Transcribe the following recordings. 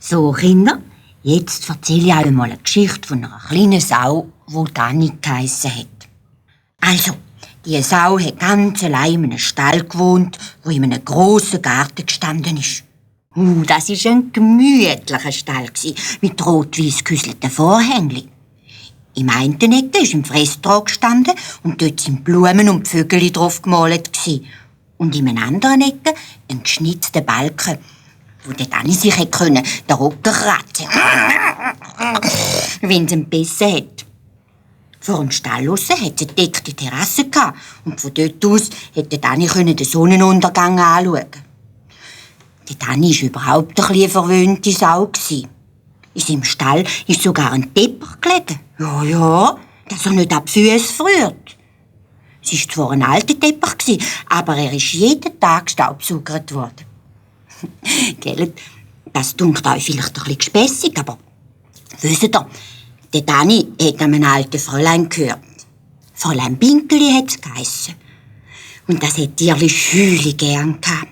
So, Kinder, jetzt erzähle ich euch mal eine Geschichte von einer kleinen Sau, die Dani geheissen hat. Also, die Sau hat ganz allein in einem Stall gewohnt, wo in einem grossen Garten gestanden ist. Das war ein gemütlicher Stall mit rot-weiss gehäuselten Vorhängen. Im einen Ecke ist ein Fresstrog gestanden und dort sind Blumen und Vögel drauf gemalt. Und in einem anderen Ecke ein geschnitzter Balken, wo der Dani sich den Rücken kratzen konnte, wenn es ihn gebissen hat. Vor dem Stall draussen hatte es eine deckte Terrasse und von dort aus konnte Dani den Sonnenuntergang anschauen. Der Dani war überhaupt eine verwöhnte Sau. In seinem Stall ist sogar ein Teppich gelegen. Ja, dass er nicht ab die Füsse friert. Es war zwar ein alter Teppich, aber er ist jeden Tag gestaubsaugert worden. Gell, das dünkt euch vielleicht ein bisschen gespässig, aber wisst ihr, der Dani hat einem alten Fräulein gehört. Fräulein Binkeli hat es geheissen. Und das hat Tierli schüli gern gehabt.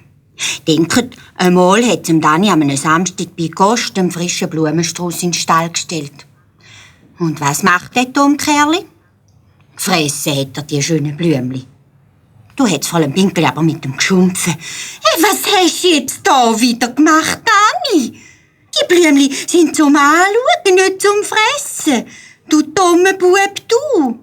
Denkt, einmal hat dem Dani an einem Samstag bei Gost einen frischen Blumenstrauß in den Stall gestellt. Und was macht der Kerli? Gefressen hat er die schönen Blümchen. Du hättest Fräulein Binkeli aber mit dem geschumpfen. Hey, was hast du jetzt da wieder gemacht, Dani? Die Blümchen sind zum Anschauen, nicht zum Fressen. Du dummer Bub, du.